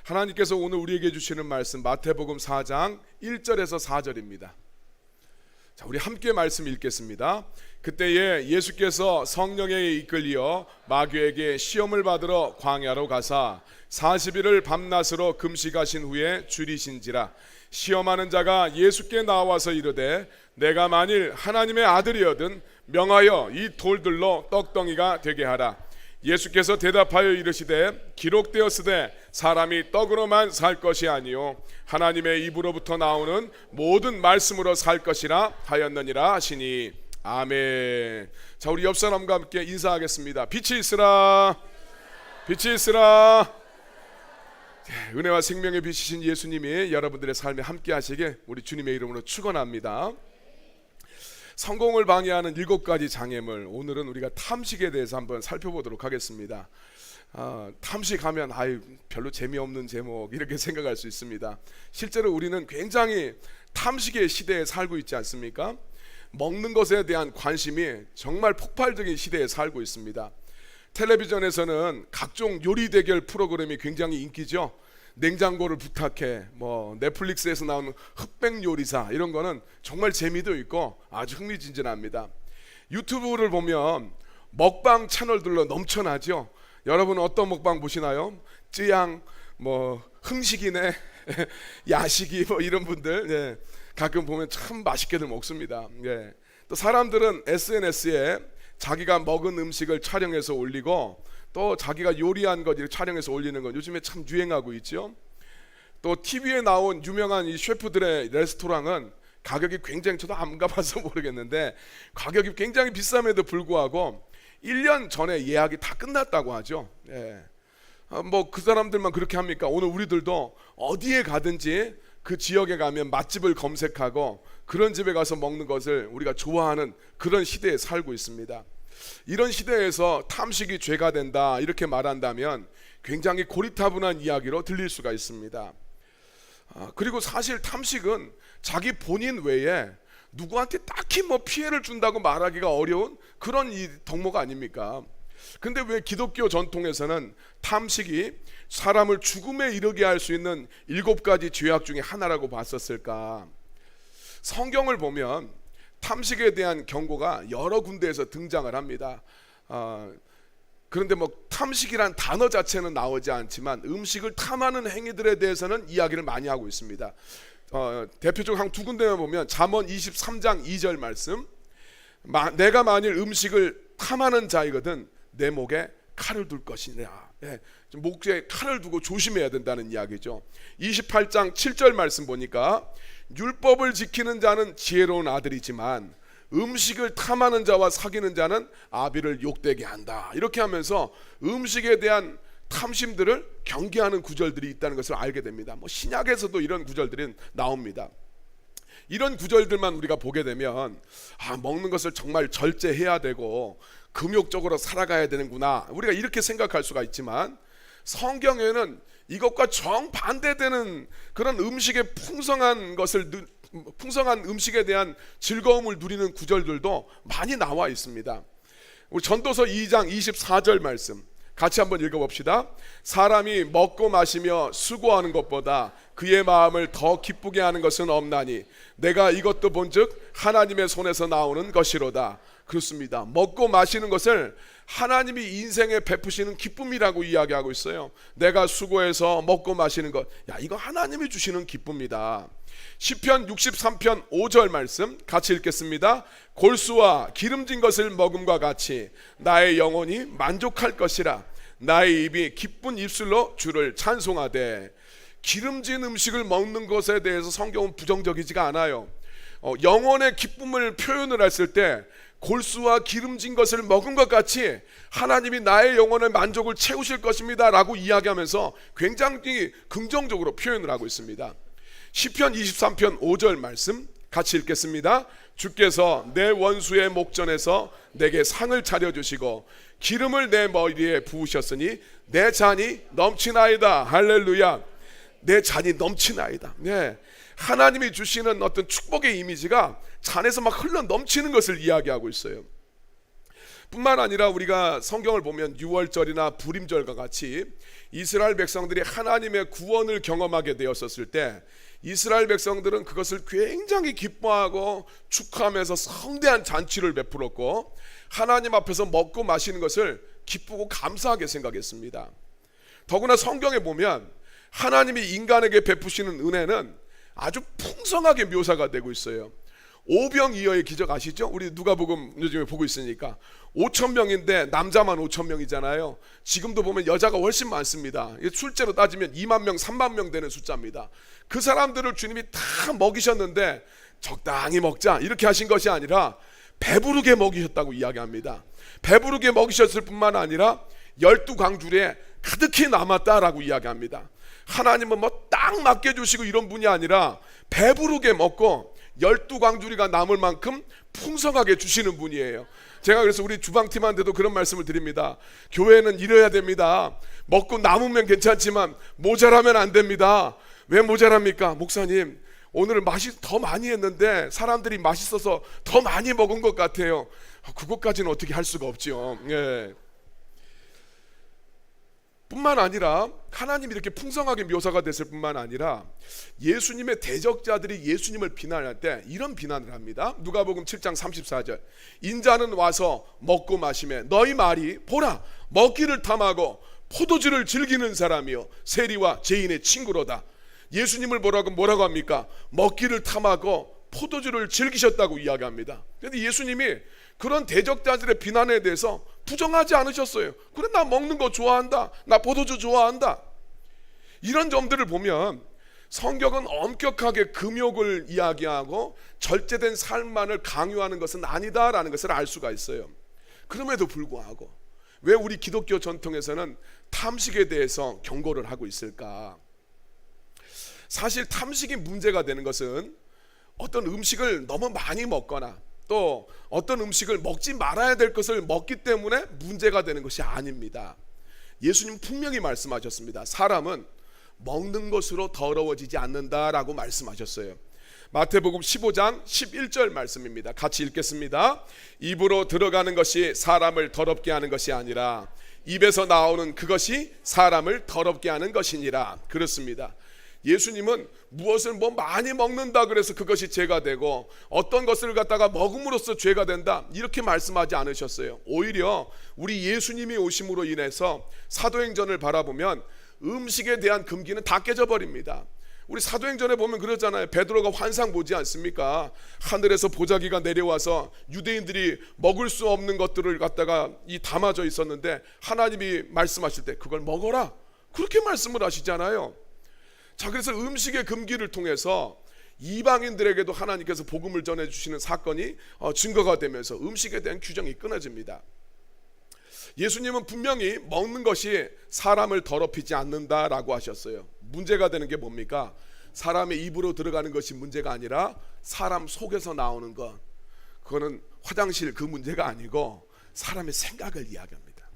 하나님께서 오늘 우리에게 주시는 말씀 마태복음 4장 1절에서 4절입니다. 자, 우리 함께 말씀 읽겠습니다. 그때에 예수께서 성령에 이끌리어 마귀에게 시험을 받으러 광야로 가사 40일을 밤낮으로 금식하신 후에 줄이신지라. 시험하는 자가 예수께 나와서 이르되 내가 만일 하나님의 아들이거든 명하여 이 돌들로 떡덩이가 되게 하라. 예수께서 대답하여 이르시되 기록되었으되 사람이 떡으로만 살 것이 아니요 하나님의 입으로부터 나오는 모든 말씀으로 살 것이라 하였느니라 하시니 아멘. 자, 우리 옆 사람과 함께 인사하겠습니다. 빛이 있으라, 빛이 있으라. 은혜와 생명의 빛이신 예수님이 여러분들의 삶에 함께 하시게 우리 주님의 이름으로 축원합니다. 성공을 방해하는 7가지 장애물, 오늘은 우리가 탐식에 대해서 한번 살펴보도록 하겠습니다. 탐식하면 별로 재미없는 제목 이렇게 생각할 수 있습니다. 실제로 우리는 굉장히 탐식의 시대에 살고 있지 않습니까? 먹는 것에 대한 관심이 정말 폭발적인 시대에 살고 있습니다. 텔레비전에서는 각종 요리 대결 프로그램이 굉장히 인기죠. 냉장고를 부탁해, 넷플릭스에서 나오는 흑백 요리사, 이런 거는 정말 재미도 있고 아주 흥미진진합니다. 유튜브를 보면 먹방 채널들로 넘쳐나죠. 여러분 어떤 먹방 보시나요? 쯔양, 흥식이네, 야식이 이런 분들, 가끔 보면 참 맛있게들 먹습니다. 또 사람들은 SNS에 자기가 먹은 음식을 촬영해서 올리고 또 자기가 요리한 것 촬영해서 올리는 건 요즘에 참 유행하고 있죠. 또 TV에 나온 유명한 이 셰프들의 레스토랑은 가격이 굉장히, 저도 안 가봐서 모르겠는데 가격이 굉장히 비쌈에도 불구하고 1년 전에 예약이 다 끝났다고 하죠. 그 사람들만 그렇게 합니까? 오늘 우리들도 어디에 가든지 그 지역에 가면 맛집을 검색하고 그런 집에 가서 먹는 것을 우리가 좋아하는 그런 시대에 살고 있습니다. 이런 시대에서 탐식이 죄가 된다 이렇게 말한다면 굉장히 고리타분한 이야기로 들릴 수가 있습니다. 그리고 사실 탐식은 자기 본인 외에 누구한테 딱히 피해를 준다고 말하기가 어려운 그런 이 덕목 아닙니까? 근데 왜 기독교 전통에서는 탐식이 사람을 죽음에 이르게 할 수 있는 7가지 죄악 중에 하나라고 봤었을까? 성경을 보면 탐식에 대한 경고가 여러 군데에서 등장을 합니다. 그런데 탐식이란 단어 자체는 나오지 않지만 음식을 탐하는 행위들에 대해서는 이야기를 많이 하고 있습니다. 대표적으로 한 2군데만 보면 잠언 23장 2절 말씀, 내가 만일 음식을 탐하는 자이거든 내 목에 칼을 둘 것이냐. 목에 칼을 두고 조심해야 된다는 이야기죠. 28장 7절 말씀 보니까 율법을 지키는 자는 지혜로운 아들이지만 음식을 탐하는 자와 사귀는 자는 아비를 욕되게 한다. 이렇게 하면서 음식에 대한 탐심들을 경계하는 구절들이 있다는 것을 알게 됩니다. 신약에서도 이런 구절들이 나옵니다. 이런 구절들만 우리가 보게 되면 먹는 것을 정말 절제해야 되고 금욕적으로 살아가야 되는구나, 우리가 이렇게 생각할 수가 있지만 성경에는 이것과 정반대되는 그런 음식의 풍성한 음식에 대한 즐거움을 누리는 구절들도 많이 나와 있습니다. 우리 전도서 2장 24절 말씀 같이 한번 읽어봅시다. 사람이 먹고 마시며 수고하는 것보다 그의 마음을 더 기쁘게 하는 것은 없나니 내가 이것도 본즉 하나님의 손에서 나오는 것이로다. 그렇습니다. 먹고 마시는 것을 하나님이 인생에 베푸시는 기쁨이라고 이야기하고 있어요. 내가 수고해서 먹고 마시는 것, 이거 하나님이 주시는 기쁨이다. 시편 63편 5절 말씀 같이 읽겠습니다. 골수와 기름진 것을 먹음과 같이 나의 영혼이 만족할 것이라. 나의 입이 기쁜 입술로 주를 찬송하되. 기름진 음식을 먹는 것에 대해서 성경은 부정적이지가 않아요. 영혼의 기쁨을 표현을 했을 때 골수와 기름진 것을 먹은 것 같이 하나님이 나의 영혼의 만족을 채우실 것입니다 라고 이야기하면서 굉장히 긍정적으로 표현을 하고 있습니다. 시편 23편 5절 말씀 같이 읽겠습니다. 주께서 내 원수의 목전에서 내게 상을 차려주시고 기름을 내 머리에 부으셨으니 내 잔이 넘치나이다. 할렐루야. 내 잔이 넘치나이다. 하나님이 주시는 어떤 축복의 이미지가 잔에서 막 흘러 넘치는 것을 이야기하고 있어요. 뿐만 아니라 우리가 성경을 보면 유월절이나 부림절과 같이 이스라엘 백성들이 하나님의 구원을 경험하게 되었었을 때 이스라엘 백성들은 그것을 굉장히 기뻐하고 축하하면서 성대한 잔치를 베풀었고 하나님 앞에서 먹고 마시는 것을 기쁘고 감사하게 생각했습니다. 더구나 성경에 보면 하나님이 인간에게 베푸시는 은혜는 아주 풍성하게 묘사가 되고 있어요. 오병이어의 기적 아시죠? 우리 누가복음 요즘에 보고 있으니까 5,000명인데 남자만 5,000명이잖아요. 지금도 보면 여자가 훨씬 많습니다. 실제로 따지면 2만 명, 3만 명 되는 숫자입니다. 그 사람들을 주님이 다 먹이셨는데 적당히 먹자 이렇게 하신 것이 아니라 배부르게 먹이셨다고 이야기합니다. 배부르게 먹이셨을 뿐만 아니라 12광주리에 가득히 남았다라고 이야기합니다. 하나님은 뭐 딱 맡겨주시고 이런 분이 아니라 배부르게 먹고 12광주리가 남을 만큼 풍성하게 주시는 분이에요. 제가 그래서 우리 주방팀한테도 그런 말씀을 드립니다. 교회는 이래야 됩니다. 먹고 남으면 괜찮지만 모자라면 안 됩니다. 왜 모자랍니까? 목사님 오늘 맛이 더 많이 했는데 사람들이 맛있어서 더 많이 먹은 것 같아요. 그것까지는 어떻게 할 수가 없죠. 예. 뿐만 아니라 하나님이 이렇게 풍성하게 묘사가 됐을 뿐만 아니라 예수님의 대적자들이 예수님을 비난할 때 이런 비난을 합니다. 누가복음 7장 34절 인자는 와서 먹고 마시매 너희 말이 보라 먹기를 탐하고 포도주를 즐기는 사람이요 세리와 죄인의 친구로다. 예수님을 뭐라고 합니까? 먹기를 탐하고 포도주를 즐기셨다고 이야기합니다. 그런데 예수님이 그런 대적자들의 비난에 대해서 부정하지 않으셨어요. 그래 나 먹는 거 좋아한다. 나 포도주 좋아한다. 이런 점들을 보면 성경은 엄격하게 금욕을 이야기하고 절제된 삶만을 강요하는 것은 아니다라는 것을 알 수가 있어요. 그럼에도 불구하고 왜 우리 기독교 전통에서는 탐식에 대해서 경고를 하고 있을까? 사실 탐식이 문제가 되는 것은 어떤 음식을 너무 많이 먹거나 또 어떤 음식을 먹지 말아야 될 것을 먹기 때문에 문제가 되는 것이 아닙니다. 예수님 분명히 말씀하셨습니다. 사람은 먹는 것으로 더러워지지 않는다라고 말씀하셨어요. 마태복음 15장 11절 말씀입니다. 같이 읽겠습니다. 입으로 들어가는 것이 사람을 더럽게 하는 것이 아니라 입에서 나오는 그것이 사람을 더럽게 하는 것이니라. 그렇습니다. 예수님은 무엇을 많이 먹는다 그래서 그것이 죄가 되고 어떤 것을 갖다가 먹음으로써 죄가 된다 이렇게 말씀하지 않으셨어요. 오히려 우리 예수님이 오심으로 인해서 사도행전을 바라보면 음식에 대한 금기는 다 깨져버립니다. 우리 사도행전에 보면 그러잖아요. 베드로가 환상 보지 않습니까? 하늘에서 보자기가 내려와서 유대인들이 먹을 수 없는 것들을 갖다가 담아져 있었는데 하나님이 말씀하실 때 그걸 먹어라 그렇게 말씀을 하시잖아요. 자, 그래서 음식의 금기를 통해서 이방인들에게도 하나님께서 복음을 전해주시는 사건이 증거가 되면서 음식에 대한 규정이 끊어집니다. 예수님은 분명히 먹는 것이 사람을 더럽히지 않는다라고 하셨어요. 문제가 되는 게 뭡니까? 사람의 입으로 들어가는 것이 문제가 아니라 사람 속에서 나오는 것, 그거는 화장실 그 문제가 아니고 사람의 생각을 이야기합니다.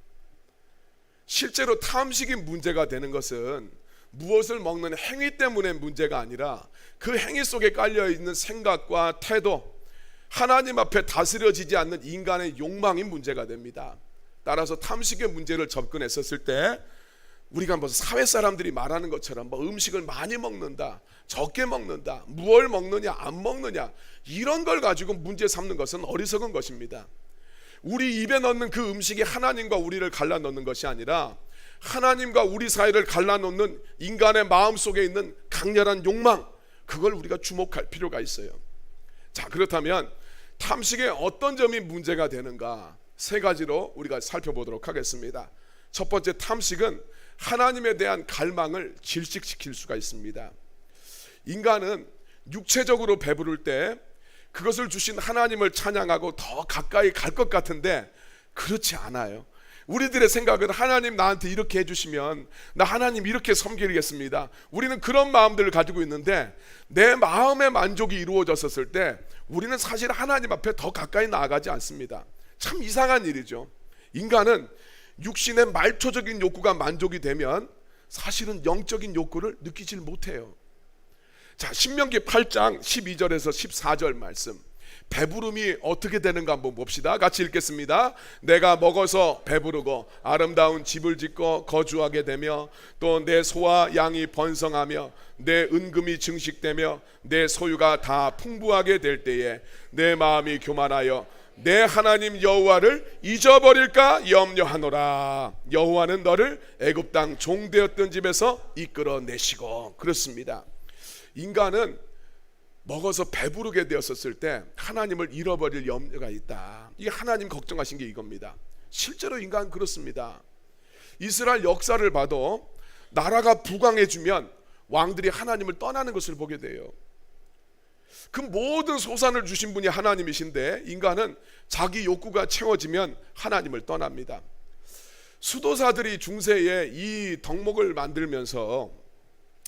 실제로 탐식이 문제가 되는 것은 무엇을 먹는 행위 때문에 문제가 아니라 그 행위 속에 깔려있는 생각과 태도, 하나님 앞에 다스려지지 않는 인간의 욕망이 문제가 됩니다. 따라서 탐식의 문제를 접근했었을 때 우리가 사회 사람들이 말하는 것처럼 음식을 많이 먹는다, 적게 먹는다, 무얼 먹느냐 안 먹느냐 이런 걸 가지고 문제 삼는 것은 어리석은 것입니다. 우리 입에 넣는 그 음식이 하나님과 우리를 갈라놓는 것이 아니라 하나님과 우리 사이를 갈라놓는 인간의 마음속에 있는 강렬한 욕망, 그걸 우리가 주목할 필요가 있어요. 자, 그렇다면 탐식의 어떤 점이 문제가 되는가 세 가지로 우리가 살펴보도록 하겠습니다. 첫 번째, 탐식은 하나님에 대한 갈망을 질식시킬 수가 있습니다. 인간은 육체적으로 배부를 때 그것을 주신 하나님을 찬양하고 더 가까이 갈 것 같은데 그렇지 않아요. 우리들의 생각은 하나님 나한테 이렇게 해주시면 나 하나님 이렇게 섬기겠습니다. 우리는 그런 마음들을 가지고 있는데 내 마음의 만족이 이루어졌을 때 우리는 사실 하나님 앞에 더 가까이 나아가지 않습니다. 참 이상한 일이죠. 인간은 육신의 말초적인 욕구가 만족이 되면 사실은 영적인 욕구를 느끼질 못해요. 자, 신명기 8장 12절에서 14절 말씀, 배부름이 어떻게 되는가 한번 봅시다. 같이 읽겠습니다. 내가 먹어서 배부르고 아름다운 집을 짓고 거주하게 되며 또 내 소와 양이 번성하며 내 은금이 증식되며 내 소유가 다 풍부하게 될 때에 내 마음이 교만하여 내 하나님 여호와를 잊어버릴까 염려하노라. 여호와는 너를 애굽 땅 종되었던 집에서 이끌어내시고. 그렇습니다. 인간은 먹어서 배부르게 되었을 때 하나님을 잃어버릴 염려가 있다. 이게 하나님 걱정하신 게 이겁니다. 실제로 인간은 그렇습니다. 이스라엘 역사를 봐도 나라가 부강해지면 왕들이 하나님을 떠나는 것을 보게 돼요. 그 모든 소산을 주신 분이 하나님이신데 인간은 자기 욕구가 채워지면 하나님을 떠납니다. 수도사들이 중세에 이 덕목을 만들면서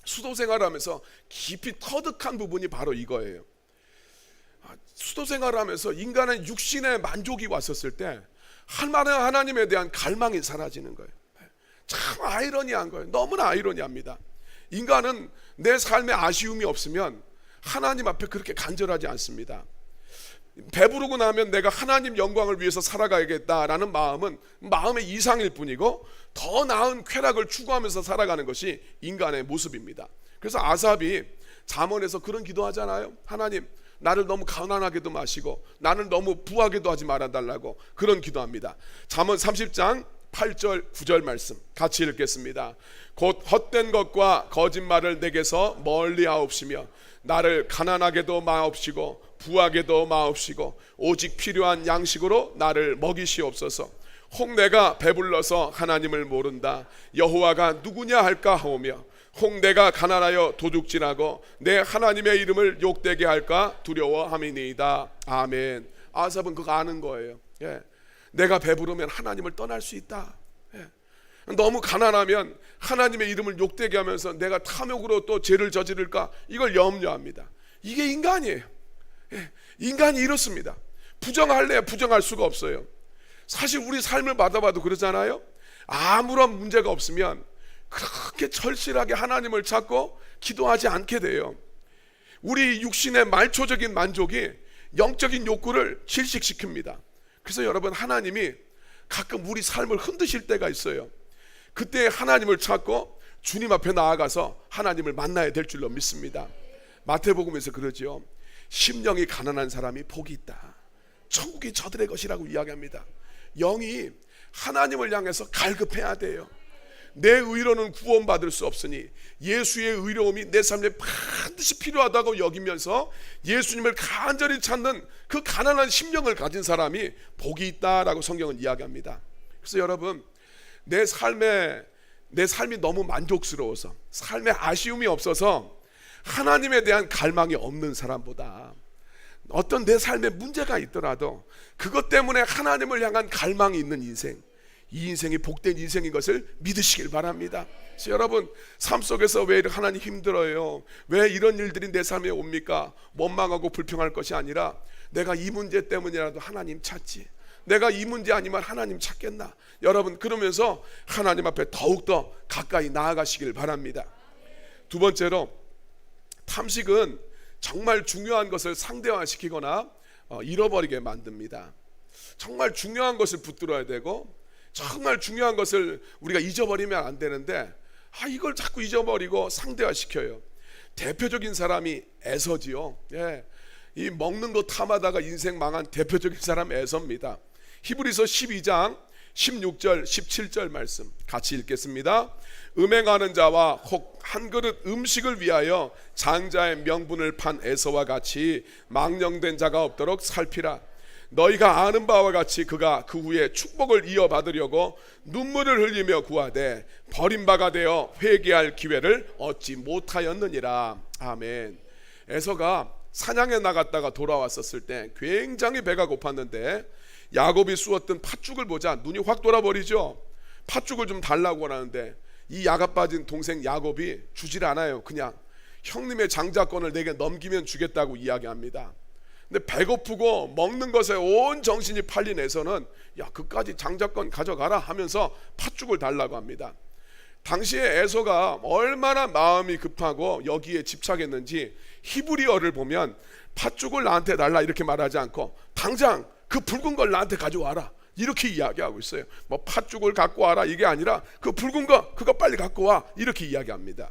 수도 생활하면서 깊이 터득한 부분이 바로 이거예요. 수도 생활하면서 인간은 육신의 만족이 왔었을 때 하나님에 대한 갈망이 사라지는 거예요. 참 아이러니한 거예요. 너무나 아이러니합니다. 인간은 내 삶에 아쉬움이 없으면 하나님 앞에 그렇게 간절하지 않습니다. 배부르고 나면 내가 하나님 영광을 위해서 살아가야겠다라는 마음은 마음의 이상일 뿐이고 더 나은 쾌락을 추구하면서 살아가는 것이 인간의 모습입니다. 그래서 아삽이 잠언에서 그런 기도하잖아요. 하나님, 나를 너무 가난하게도 마시고 나를 너무 부하게도 하지 말아달라고 그런 기도합니다. 잠언 30장 8절 9절 말씀 같이 읽겠습니다. 곧 헛된 것과 거짓말을 내게서 멀리 하옵시며 나를 가난하게도 마옵시고 부하게도 마옵시고 오직 필요한 양식으로 나를 먹이시옵소서. 혹 내가 배불러서 하나님을 모른다 여호와가 누구냐 할까 하오며 혹 내가 가난하여 도둑질하고 내 하나님의 이름을 욕되게 할까 두려워함이니이다. 아멘. 아삽은 그거 아는 거예요. 내가 배부르면 하나님을 떠날 수 있다. 너무 가난하면 하나님의 이름을 욕되게 하면서 내가 탐욕으로 또 죄를 저지를까 이걸 염려합니다. 이게 인간이에요. 인간이 이렇습니다. 부정할래야 부정할 수가 없어요. 사실 우리 삶을 받아봐도 그러잖아요. 아무런 문제가 없으면 그렇게 절실하게 하나님을 찾고 기도하지 않게 돼요. 우리 육신의 말초적인 만족이 영적인 욕구를 실식시킵니다. 그래서 여러분, 하나님이 가끔 우리 삶을 흔드실 때가 있어요. 그때 하나님을 찾고 주님 앞에 나아가서 하나님을 만나야 될 줄로 믿습니다. 마태복음에서 그러죠. 심령이 가난한 사람이 복이 있다. 천국이 저들의 것이라고 이야기합니다. 영이 하나님을 향해서 갈급해야 돼요. 내 의로는 구원받을 수 없으니 예수의 의로움이 내 삶에 반드시 필요하다고 여기면서 예수님을 간절히 찾는 그 가난한 심령을 가진 사람이 복이 있다라고 성경은 이야기합니다. 그래서 여러분, 내 삶이 너무 만족스러워서 삶에 아쉬움이 없어서 하나님에 대한 갈망이 없는 사람보다 어떤 내 삶에 문제가 있더라도 그것 때문에 하나님을 향한 갈망이 있는 인생, 이 인생이 복된 인생인 것을 믿으시길 바랍니다. 그래서 여러분, 삶 속에서 왜 하나님 힘들어요? 왜 이런 일들이 내 삶에 옵니까? 원망하고 불평할 것이 아니라 내가 이 문제 때문이라도 하나님 찾지, 내가 이 문제 아니면 하나님 찾겠나? 여러분, 그러면서 하나님 앞에 더욱더 가까이 나아가시길 바랍니다. 두 번째로, 탐식은 정말 중요한 것을 상대화시키거나 잃어버리게 만듭니다. 정말 중요한 것을 붙들어야 되고 정말 중요한 것을 우리가 잊어버리면 안 되는데 이걸 자꾸 잊어버리고 상대화시켜요. 대표적인 사람이 에서지요. 이 먹는 거 탐하다가 인생 망한 대표적인 사람 에서입니다. 히브리서 12장 16절 17절 말씀 같이 읽겠습니다. 음행하는 자와 혹 한 그릇 음식을 위하여 장자의 명분을 판 에서와 같이 망령된 자가 없도록 살피라. 너희가 아는 바와 같이 그가 그 후에 축복을 이어받으려고 눈물을 흘리며 구하되 버림바가 되어 회개할 기회를 얻지 못하였느니라. 아멘. 에서가 사냥에 나갔다가 돌아왔었을 때 굉장히 배가 고팠는데 야곱이 쑤었던 팥죽을 보자 눈이 확 돌아버리죠. 팥죽을 좀 달라고 하는데 이 야가 빠진 동생 야곱이 주질 않아요. 그냥 형님의 장자권을 내게 넘기면 주겠다고 이야기합니다. 근데 배고프고 먹는 것에 온 정신이 팔린 에서는 야, 그까지 장자권 가져가라 하면서 팥죽을 달라고 합니다. 당시에 에서가 얼마나 마음이 급하고 여기에 집착했는지 히브리어를 보면 팥죽을 나한테 달라 이렇게 말하지 않고 당장 그 붉은 걸 나한테 가져와라 이렇게 이야기하고 있어요. 뭐 팥죽을 갖고 와라 이게 아니라 그 붉은 거 그거 빨리 갖고 와 이렇게 이야기합니다.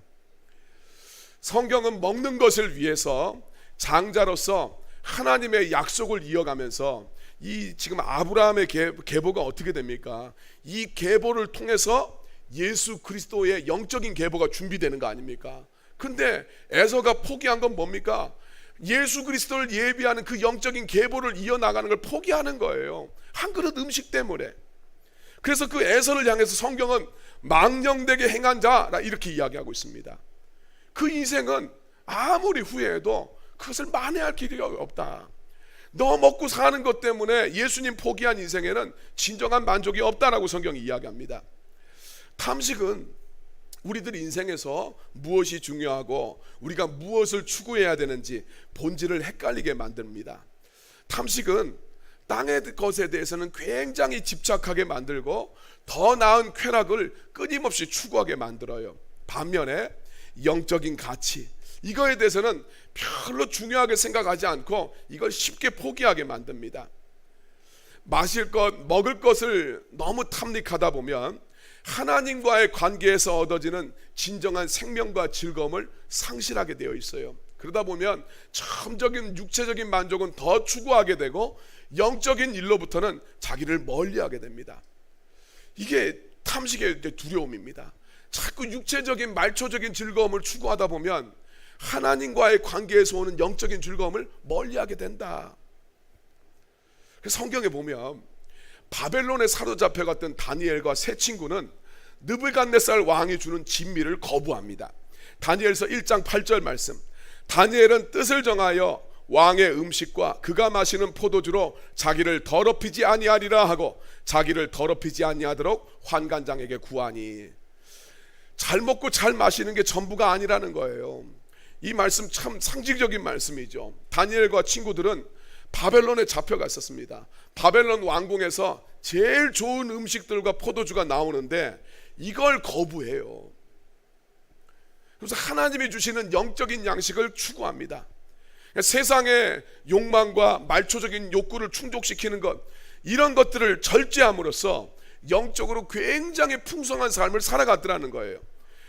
성경은 먹는 것을 위해서 장자로서 하나님의 약속을 이어가면서 이 지금 아브라함의 계보가 어떻게 됩니까? 이 계보를 통해서 예수 그리스도의 영적인 계보가 준비되는 거 아닙니까? 근데 에서가 포기한 건 뭡니까? 예수 그리스도를 예비하는 그 영적인 계보를 이어나가는 걸 포기하는 거예요. 한 그릇 음식 때문에. 그래서 그 에서를 향해서 성경은 망령되게 행한 자라 이렇게 이야기하고 있습니다. 그 인생은 아무리 후회해도 그것을 만회할 길이 없다. 너 먹고 사는 것 때문에 예수님 포기한 인생에는 진정한 만족이 없다라고 성경이 이야기합니다. 탐식은 우리들 인생에서 무엇이 중요하고 우리가 무엇을 추구해야 되는지 본질을 헷갈리게 만듭니다. 탐식은 땅의 것에 대해서는 굉장히 집착하게 만들고 더 나은 쾌락을 끊임없이 추구하게 만들어요. 반면에 영적인 가치 이거에 대해서는 별로 중요하게 생각하지 않고 이걸 쉽게 포기하게 만듭니다. 마실 것, 먹을 것을 너무 탐닉하다 보면 하나님과의 관계에서 얻어지는 진정한 생명과 즐거움을 상실하게 되어 있어요. 그러다 보면 점적인 육체적인 만족은 더 추구하게 되고 영적인 일로부터는 자기를 멀리하게 됩니다. 이게 탐식의 두려움입니다. 자꾸 육체적인 말초적인 즐거움을 추구하다 보면 하나님과의 관계에서 오는 영적인 즐거움을 멀리하게 된다. 성경에 보면 바벨론에 사로잡혀갔던 다니엘과 세 친구는 느부갓네살 왕이 주는 진미를 거부합니다. 다니엘서 1장 8절 말씀. 다니엘은 뜻을 정하여 왕의 음식과 그가 마시는 포도주로 자기를 더럽히지 아니하리라 하고 자기를 더럽히지 아니하도록 환관장에게 구하니. 잘 먹고 잘 마시는 게 전부가 아니라는 거예요. 이 말씀 참 상징적인 말씀이죠. 다니엘과 친구들은 바벨론에 잡혀갔었습니다. 바벨론 왕궁에서 제일 좋은 음식들과 포도주가 나오는데 이걸 거부해요. 그래서 하나님이 주시는 영적인 양식을 추구합니다. 세상의 욕망과 말초적인 욕구를 충족시키는 것, 이런 것들을 절제함으로써 영적으로 굉장히 풍성한 삶을 살아갔더라는 거예요.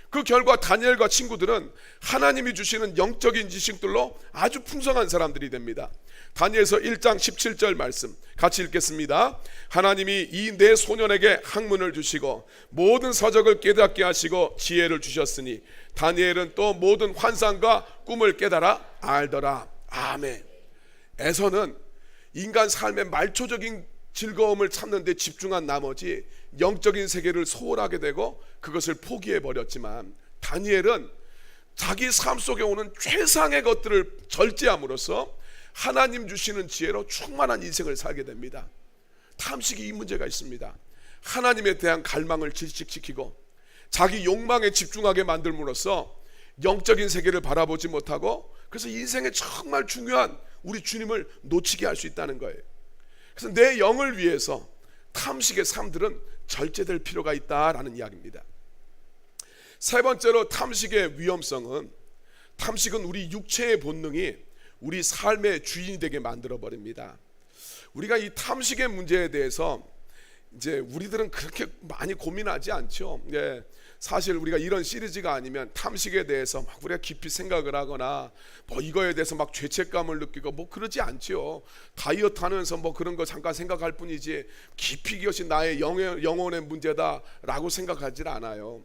그 결과 다니엘과 친구들은 하나님이 주시는 영적인 지식들로 아주 풍성한 사람들이 됩니다. 다니엘서 1장 17절 말씀 같이 읽겠습니다. 하나님이 이 네 소년에게 학문을 주시고 모든 서적을 깨닫게 하시고 지혜를 주셨으니 다니엘은 또 모든 환상과 꿈을 깨달아 알더라. 아멘. 에서는 인간 삶의 말초적인 즐거움을 찾는 데 집중한 나머지 영적인 세계를 소홀하게 되고 그것을 포기해 버렸지만 다니엘은 자기 삶 속에 오는 최상의 것들을 절제함으로써 하나님 주시는 지혜로 충만한 인생을 살게 됩니다. 탐식이 이 문제가 있습니다. 하나님에 대한 갈망을 질식시키고 자기 욕망에 집중하게 만들므로써 영적인 세계를 바라보지 못하고 그래서 인생에 정말 중요한 우리 주님을 놓치게 할 수 있다는 거예요. 그래서 내 영을 위해서 탐식의 삶들은 절제될 필요가 있다라는 이야기입니다. 세 번째로 탐식의 위험성은 탐식은 우리 육체의 본능이 우리 삶의 주인이 되게 만들어 버립니다. 우리가 이 탐식의 문제에 대해서 이제 우리들은 그렇게 많이 고민하지 않죠. 사실 우리가 이런 시리즈가 아니면 탐식에 대해서 막 우리가 깊이 생각을 하거나 뭐 이거에 대해서 막 죄책감을 느끼고 뭐 그러지 않죠. 다이어트 하면서 뭐 그런 거 잠깐 생각할 뿐이지 깊이 이것이 나의 영혼의 문제다라고 생각하지 않아요.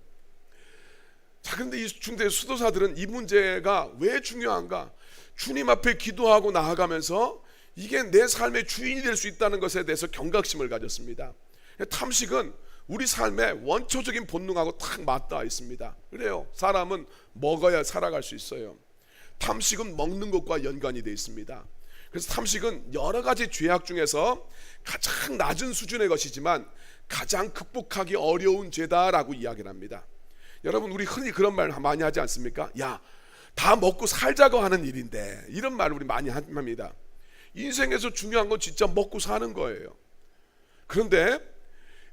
자, 그런데 이 중대 수도사들은 이 문제가 왜 중요한가? 주님 앞에 기도하고 나아가면서 이게 내 삶의 주인이 될 수 있다는 것에 대해서 경각심을 가졌습니다. 탐식은 우리 삶의 원초적인 본능하고 딱 맞닿아 있습니다. 그래요. 사람은 먹어야 살아갈 수 있어요. 탐식은 먹는 것과 연관이 되어 있습니다. 그래서 탐식은 여러 가지 죄악 중에서 가장 낮은 수준의 것이지만 가장 극복하기 어려운 죄다라고 이야기를 합니다. 여러분, 우리 흔히 그런 말 많이 하지 않습니까? 야, 다 먹고 살자고 하는 일인데, 이런 말을 우리 많이 합니다. 인생에서 중요한 건 진짜 먹고 사는 거예요. 그런데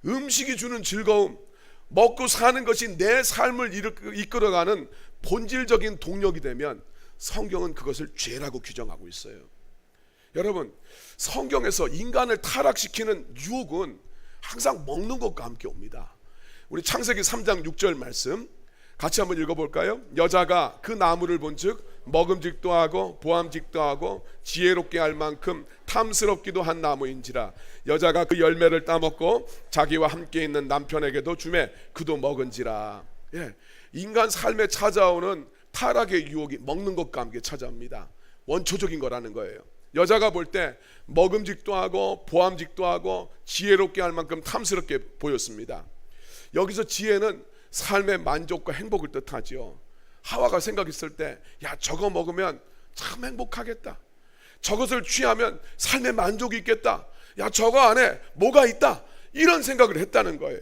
음식이 주는 즐거움, 먹고 사는 것이 내 삶을 이끌어가는 본질적인 동력이 되면 성경은 그것을 죄라고 규정하고 있어요. 여러분, 성경에서 인간을 타락시키는 유혹은 항상 먹는 것과 함께 옵니다. 우리 창세기 3장 6절 말씀 같이 한번 읽어볼까요? 여자가 그 나무를 본즉 먹음직도 하고 보암직도 하고 지혜롭게 할 만큼 탐스럽기도 한 나무인지라 여자가 그 열매를 따먹고 자기와 함께 있는 남편에게도 주매 그도 먹은지라. 인간 삶에 찾아오는 타락의 유혹이 먹는 것과 함께 찾아옵니다. 원초적인 거라는 거예요. 여자가 볼 때 먹음직도 하고 보암직도 하고 지혜롭게 할 만큼 탐스럽게 보였습니다. 여기서 지혜는 삶의 만족과 행복을 뜻하죠. 하와가 생각했을 때, 야, 저거 먹으면 참 행복하겠다. 저것을 취하면 삶의 만족이 있겠다. 야, 저거 안에 뭐가 있다. 이런 생각을 했다는 거예요.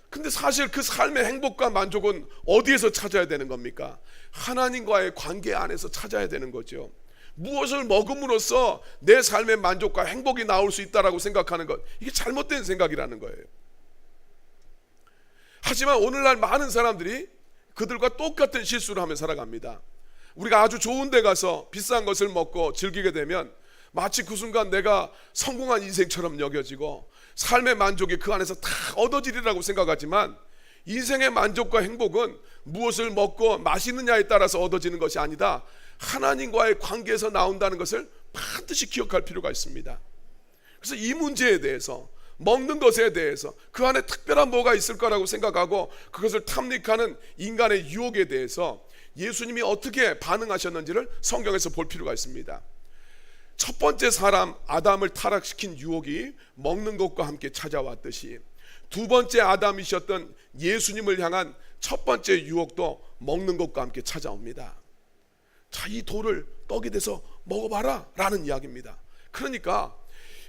근데 사실 그 삶의 행복과 만족은 어디에서 찾아야 되는 겁니까? 하나님과의 관계 안에서 찾아야 되는 거죠. 무엇을 먹음으로써 내 삶의 만족과 행복이 나올 수 있다라고 생각하는 것, 이게 잘못된 생각이라는 거예요. 하지만 오늘날 많은 사람들이 그들과 똑같은 실수를 하며 살아갑니다. 우리가 아주 좋은 데 가서 비싼 것을 먹고 즐기게 되면 마치 그 순간 내가 성공한 인생처럼 여겨지고 삶의 만족이 그 안에서 다 얻어지리라고 생각하지만 인생의 만족과 행복은 무엇을 먹고 마시느냐에 따라서 얻어지는 것이 아니다. 하나님과의 관계에서 나온다는 것을 반드시 기억할 필요가 있습니다. 그래서 이 문제에 대해서, 먹는 것에 대해서 그 안에 특별한 뭐가 있을 거라고 생각하고 그것을 탐닉하는 인간의 유혹에 대해서 예수님이 어떻게 반응하셨는지를 성경에서 볼 필요가 있습니다. 첫 번째 사람 아담을 타락시킨 유혹이 먹는 것과 함께 찾아왔듯이 두 번째 아담이셨던 예수님을 향한 첫 번째 유혹도 먹는 것과 함께 찾아옵니다. 자, 이 돌을 떡이 돼서 먹어봐라 라는 이야기입니다. 그러니까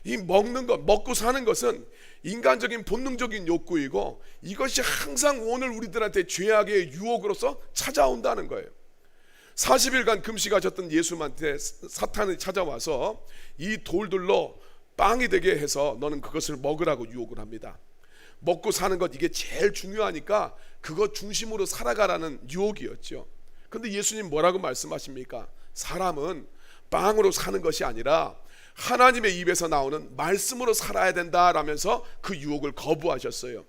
이 먹는 것, 먹고 사는 것은 인간적인 본능적인 욕구이고 이것이 항상 오늘 우리들한테 죄악의 유혹으로서 찾아온다는 거예요. 40일간 금식하셨던 예수님한테 사탄이 찾아와서 이 돌들로 빵이 되게 해서 너는 그것을 먹으라고 유혹을 합니다. 먹고 사는 것, 이게 제일 중요하니까 그것 중심으로 살아가라는 유혹이었죠. 그런데 예수님 뭐라고 말씀하십니까? 사람은 빵으로 사는 것이 아니라 하나님의 입에서 나오는 말씀으로 살아야 된다라면서 그 유혹을 거부하셨어요.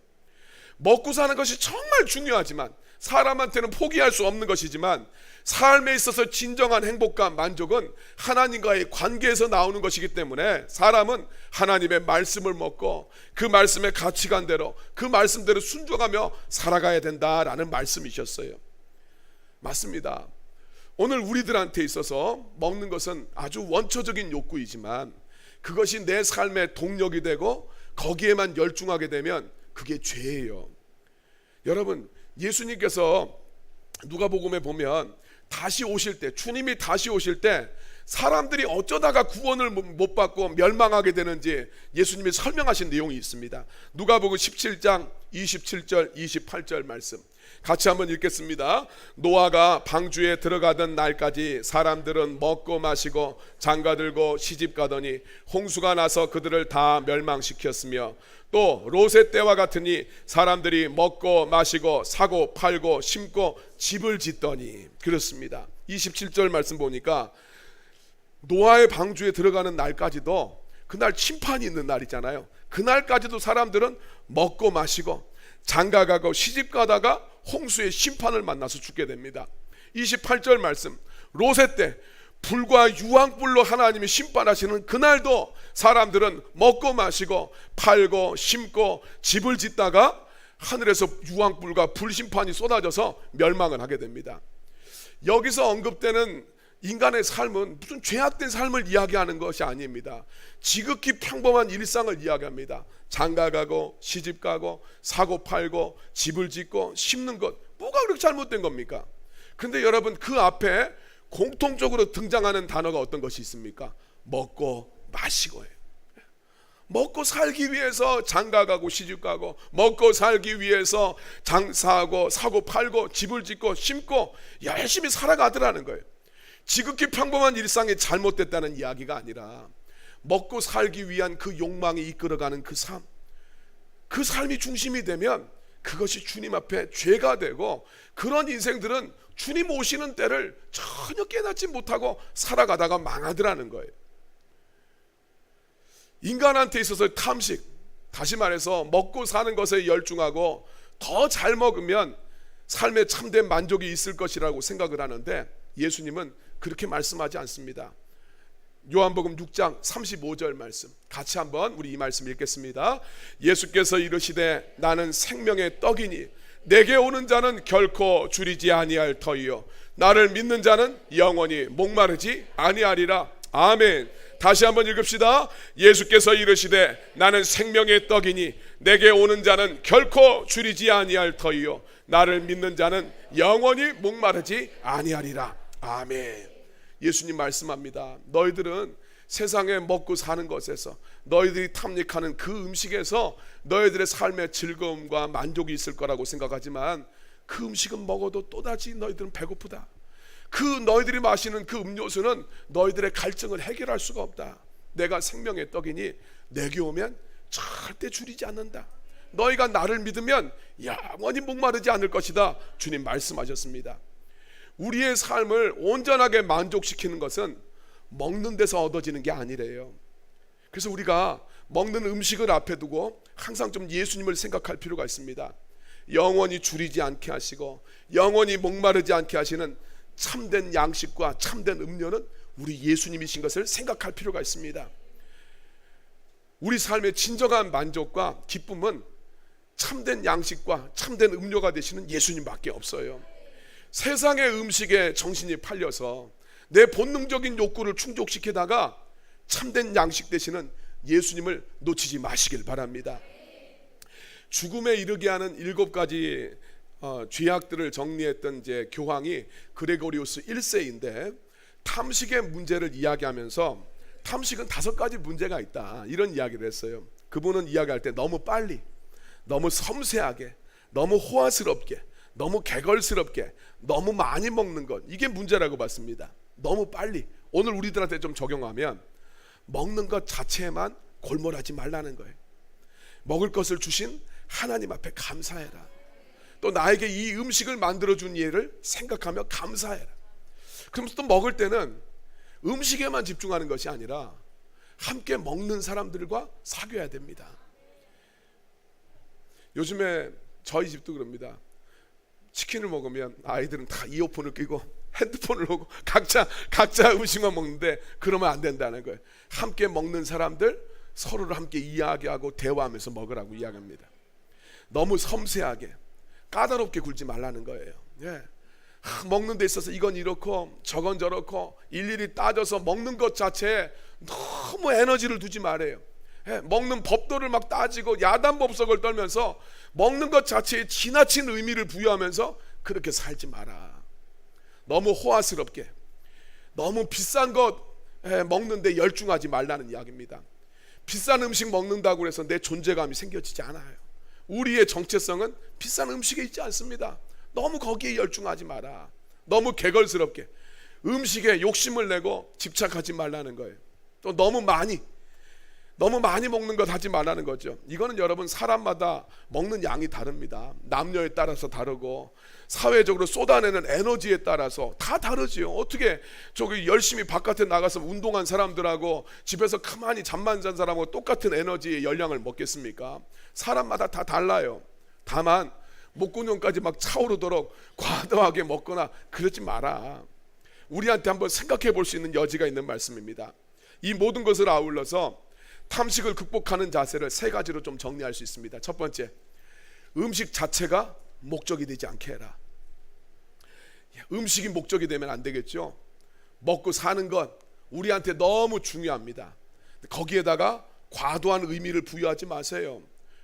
먹고 사는 것이 정말 중요하지만 사람한테는 포기할 수 없는 것이지만 삶에 있어서 진정한 행복과 만족은 하나님과의 관계에서 나오는 것이기 때문에 사람은 하나님의 말씀을 먹고 그 말씀의 가치관대로 그 말씀대로 순종하며 살아가야 된다라는 말씀이셨어요. 맞습니다. 오늘 우리들한테 있어서 먹는 것은 아주 원초적인 욕구이지만 그것이 내 삶의 동력이 되고 거기에만 열중하게 되면 그게 죄예요. 여러분, 예수님께서 누가복음에 보면 다시 오실 때, 주님이 다시 오실 때 사람들이 어쩌다가 구원을 못 받고 멸망하게 되는지 예수님이 설명하신 내용이 있습니다. 누가복음 17장 27절 28절 말씀 같이 한번 읽겠습니다. 노아가 방주에 들어가던 날까지 사람들은 먹고 마시고 장가들고 시집가더니 홍수가 나서 그들을 다 멸망시켰으며 또 롯의 때와 같으니 사람들이 먹고 마시고 사고 팔고 심고 집을 짓더니. 그렇습니다. 27절 말씀 보니까 노아의 방주에 들어가는 날까지도 그날 심판이 있는 날이잖아요. 그날까지도 사람들은 먹고 마시고 장가가고 시집가다가 홍수의 심판을 만나서 죽게 됩니다. 28절 말씀, 롯의 때 불과 유황불로 하나님이 심판하시는 그날도 사람들은 먹고 마시고 팔고 심고 집을 짓다가 하늘에서 유황불과 불심판이 쏟아져서 멸망을 하게 됩니다. 여기서 언급되는 인간의 삶은 무슨 죄악된 삶을 이야기하는 것이 아닙니다. 지극히 평범한 일상을 이야기합니다. 장가가고 시집가고 사고 팔고 집을 짓고 심는 것, 뭐가 그렇게 잘못된 겁니까? 근데 여러분, 그 앞에 공통적으로 등장하는 단어가 어떤 것이 있습니까? 먹고 마시고예요. 먹고 살기 위해서 장가가고 시집가고, 먹고 살기 위해서 장사하고 사고 팔고 집을 짓고 심고 열심히 살아가더라는 거예요. 지극히 평범한 일상이 잘못됐다는 이야기가 아니라 먹고 살기 위한 그 욕망이 이끌어가는 그 삶, 그 삶이 중심이 되면 그것이 주님 앞에 죄가 되고, 그런 인생들은 주님 오시는 때를 전혀 깨닫지 못하고 살아가다가 망하더라는 거예요. 인간한테 있어서 탐식, 다시 말해서 먹고 사는 것에 열중하고 더 잘 먹으면 삶에 참된 만족이 있을 것이라고 생각을 하는데, 예수님은 그렇게 말씀하지 않습니다. 요한복음 6장 35절 말씀, 같이 한번 우리 이 말씀 읽겠습니다. 예수께서 이르시되 나는 생명의 떡이니 내게 오는 자는 결코 줄이지 아니할 터이요 나를 믿는 자는 영원히 목마르지 아니하리라. 아멘. 다시 한번 읽읍시다. 예수께서 이르시되 나는 생명의 떡이니 내게 오는 자는 결코 줄이지 아니할 터이요 나를 믿는 자는 영원히 목마르지 아니하리라. 아멘. 예수님 말씀합니다. 너희들은 세상에 먹고 사는 것에서, 너희들이 탐닉하는 그 음식에서 너희들의 삶의 즐거움과 만족이 있을 거라고 생각하지만, 그 음식은 먹어도 또다시 너희들은 배고프다. 그 너희들이 마시는 그 음료수는 너희들의 갈증을 해결할 수가 없다. 내가 생명의 떡이니 내게 오면 절대 줄이지 않는다. 너희가 나를 믿으면 영원히 목마르지 않을 것이다. 주님 말씀하셨습니다. 우리의 삶을 온전하게 만족시키는 것은 먹는 데서 얻어지는 게 아니래요. 그래서 우리가 먹는 음식을 앞에 두고 항상 좀 예수님을 생각할 필요가 있습니다. 영원히 줄이지 않게 하시고 영원히 목마르지 않게 하시는 참된 양식과 참된 음료는 우리 예수님이신 것을 생각할 필요가 있습니다. 우리 삶의 진정한 만족과 기쁨은 참된 양식과 참된 음료가 되시는 예수님밖에 없어요. 세상의 음식에 정신이 팔려서 내 본능적인 욕구를 충족시키다가 참된 양식 되시는 예수님을 놓치지 마시길 바랍니다. 죽음에 이르게 하는 7가지 죄악들을 정리했던 이제 교황이 그레고리우스 1세인데, 탐식의 문제를 이야기하면서 탐식은 5가지 문제가 있다, 이런 이야기를 했어요. 그분은 이야기할 때 너무 빨리, 너무 섬세하게, 너무 호화스럽게, 너무 개걸스럽게, 너무 많이 먹는 것, 이게 문제라고 봤습니다. 너무 빨리. 오늘 우리들한테 좀 적용하면 먹는 것 자체에만 골몰하지 말라는 거예요. 먹을 것을 주신 하나님 앞에 감사해라. 또 나에게 이 음식을 만들어준 이를 생각하며 감사해라. 그러면서 또 먹을 때는 음식에만 집중하는 것이 아니라 함께 먹는 사람들과 사귀어야 됩니다. 요즘에 저희 집도 그럽니다. 치킨을 먹으면 아이들은 다 이어폰을 끼고 핸드폰을 보고 각자 음식만 먹는데, 그러면 안 된다는 거예요. 함께 먹는 사람들 서로를 함께 이야기하고 대화하면서 먹으라고 이야기합니다. 너무 섬세하게 까다롭게 굴지 말라는 거예요. 예. 먹는 데 있어서 이건 이렇고 저건 저렇고 일일이 따져서 먹는 것 자체에 너무 에너지를 두지 말아요. 예. 먹는 법도를 막 따지고 야단법석을 떨면서 먹는 것 자체에 지나친 의미를 부여하면서 그렇게 살지 마라. 너무 호화스럽게, 너무 비싼 것 먹는데 열중하지 말라는 이야기입니다. 비싼 음식 먹는다고 해서 내 존재감이 생겨지지 않아요. 우리의 정체성은 비싼 음식에 있지 않습니다. 너무 거기에 열중하지 마라. 너무 개걸스럽게 음식에 욕심을 내고 집착하지 말라는 거예요. 또 너무 많이 먹는 것 하지 말라는 거죠. 이거는 여러분 사람마다 먹는 양이 다릅니다. 남녀에 따라서 다르고 사회적으로 쏟아내는 에너지에 따라서 다 다르지요. 어떻게 저기 열심히 바깥에 나가서 운동한 사람들하고 집에서 가만히 잠만 잔 사람하고 똑같은 에너지의 열량을 먹겠습니까? 사람마다 다 달라요. 다만 목구멍까지 막 차오르도록 과도하게 먹거나 그러지 마라. 우리한테 한번 생각해 볼 수 있는 여지가 있는 말씀입니다. 이 모든 것을 아울러서 탐식을 극복하는 자세를 3가지로 좀 정리할 수 있습니다. 첫 번째, 음식 자체가 목적이 되지 않게 해라. 음식이 목적이 되면 안 되겠죠. 먹고 사는 것 우리한테 너무 중요합니다. 거기에다가 과도한 의미를 부여하지 마세요.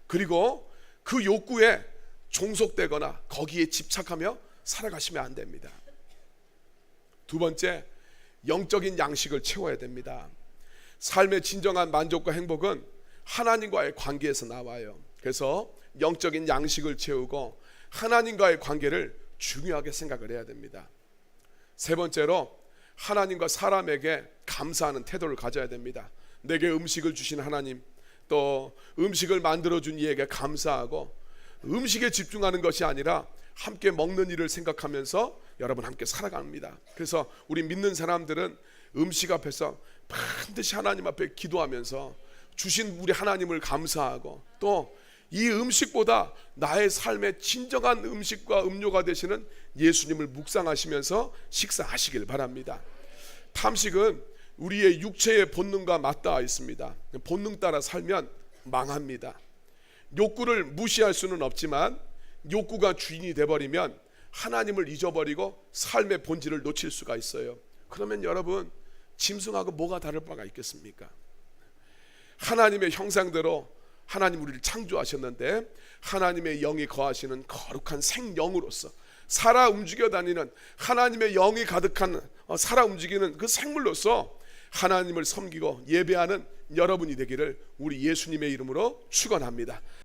그리고 그 욕구에 종속되거나 거기에 집착하며 살아가시면 안 됩니다. 두 번째, 영적인 양식을 채워야 됩니다. 삶의 진정한 만족과 행복은 하나님과의 관계에서 나와요. 그래서 영적인 양식을 채우고 하나님과의 관계를 중요하게 생각을 해야 됩니다. 세 번째로, 하나님과 사람에게 감사하는 태도를 가져야 됩니다. 내게 음식을 주신 하나님, 또 음식을 만들어준 이에게 감사하고, 음식에 집중하는 것이 아니라 함께 먹는 일을 생각하면서 여러분 함께 살아갑니다. 그래서 우리 믿는 사람들은 음식 앞에서 반드시 하나님 앞에 기도하면서 주신 우리 하나님을 감사하고, 또 이 음식보다 나의 삶의 진정한 음식과 음료가 되시는 예수님을 묵상하시면서 식사하시길 바랍니다. 탐식은 우리의 육체의 본능과 맞닿아 있습니다. 본능 따라 살면 망합니다. 욕구를 무시할 수는 없지만 욕구가 주인이 돼버리면 하나님을 잊어버리고 삶의 본질을 놓칠 수가 있어요. 그러면 여러분, 짐승하고 뭐가 다를 바가 있겠습니까? 하나님의 형상대로 하나님 우리를 창조하셨는데, 하나님의 영이 거하시는 거룩한 생영으로서 살아 움직여 다니는 하나님의 영이 가득한 살아 움직이는 그 생물로서 하나님을 섬기고 예배하는 여러분이 되기를 우리 예수님의 이름으로 축원합니다.